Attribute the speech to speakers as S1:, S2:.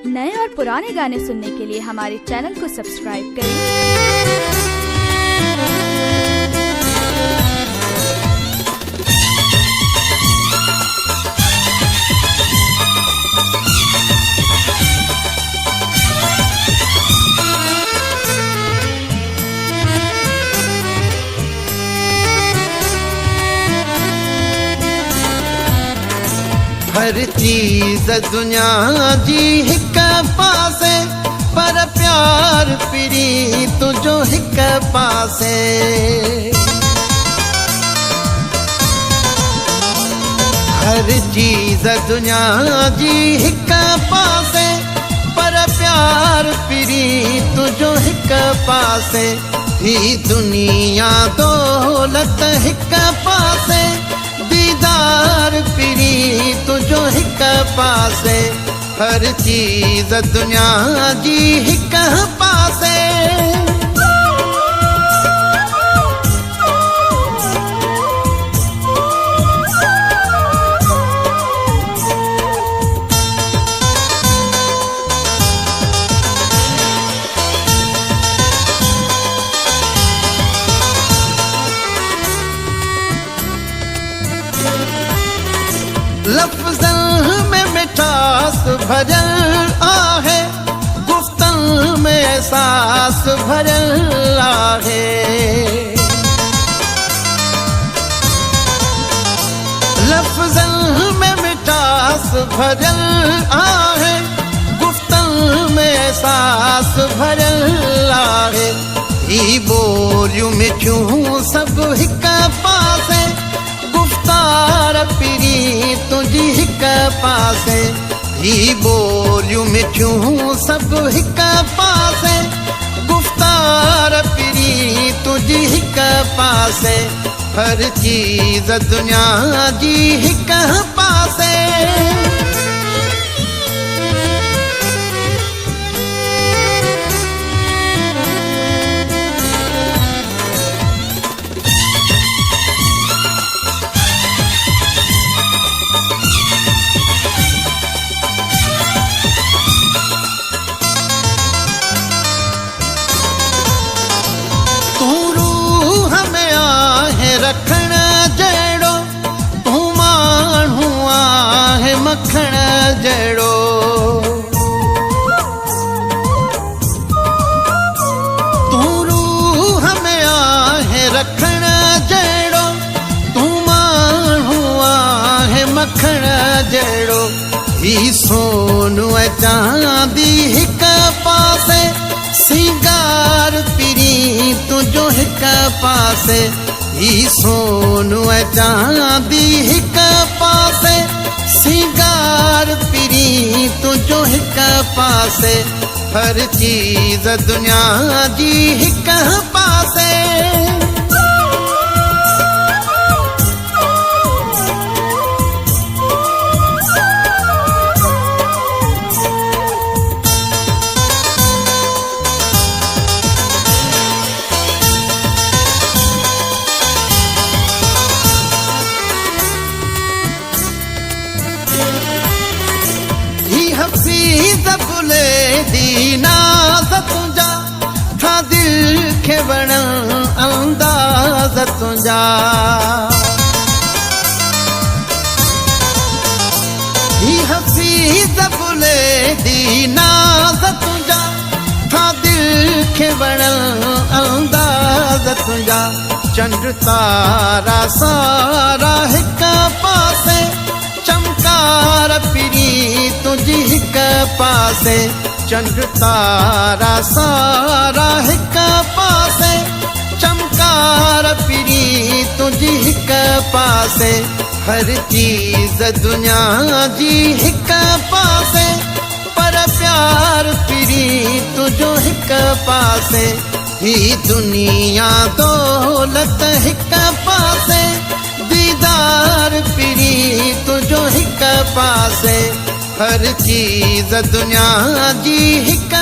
S1: नए और पुराने गाने सुनने के लिए हमारे चैनल को सब्सक्राइब करें।
S2: हर चीज़ दुनिया जी हिक पासे, पर प्यार पिरी तुझो हिक पासे। हर चीज़ दुनिया जी हिक पासे, पर प्यार पिरी तुझो हिक पासे। ही दुनिया दौलत हिक पासे, दीदार पिरी तुझो हिक पासे। हर चीज़ दुनिया जी हिक पासे। लफ्ज़न में मिठास भरल आहे, गुफ्तन में एहसास भरल आहे। लफ्ज़न में मिठास भरल आहे, गुफ्तन में एहसास भरल आहे। ही बोलियूं मिठियूं सब हिक पासे, गुफ्तार पिरी तुझी हिक पासे। ही बोलियूं मिठियूं सब हिक पासे, गुफ्तार पिरी तुझी हिक पासे। हर चीज़ दुनिया जी हिक पासे। रखण जहिड़ो तूं माण्हू आहे मखण जहिड़ो। तूं रूह में आहे रखण जहिड़ो, तूं माण्हू आहे मखण जहिड़ो। ही सोन ऐं चांदी हिक पासे, सिंगार पिरी तुझो हिक पासे। ही सोन ऐं चांदी हिक पासे, सिंगार पिरी तुझो हिक पासे। हर चीज़ दुनिया जी हिक पासे। हफ़ीज़ बुले दी नाज़ तुंहिंजा, था दिल खे वणण अंदाज़ तुंहिंजा। ही हफ़ीज़ बुले दी नाज़ तुंहिंजा, था दिल खे वणण अंदाज़ तुंहिंजा। चंड तारा सारा हिक पासे, चमकार पिरी तुझी हिक पासे। चंड तारा सारा हिक पासे, चमकार पिरी तुझी हिक पासे। हर चीज़ दुनिया जी हिक पासे, पर प्यार पिरी तुझो हिक पासे। ही दुनिया दौलत हिक पासे, दीदार पिरी तुझो हिक पासे। हर चीज़ दुनिया जी हिक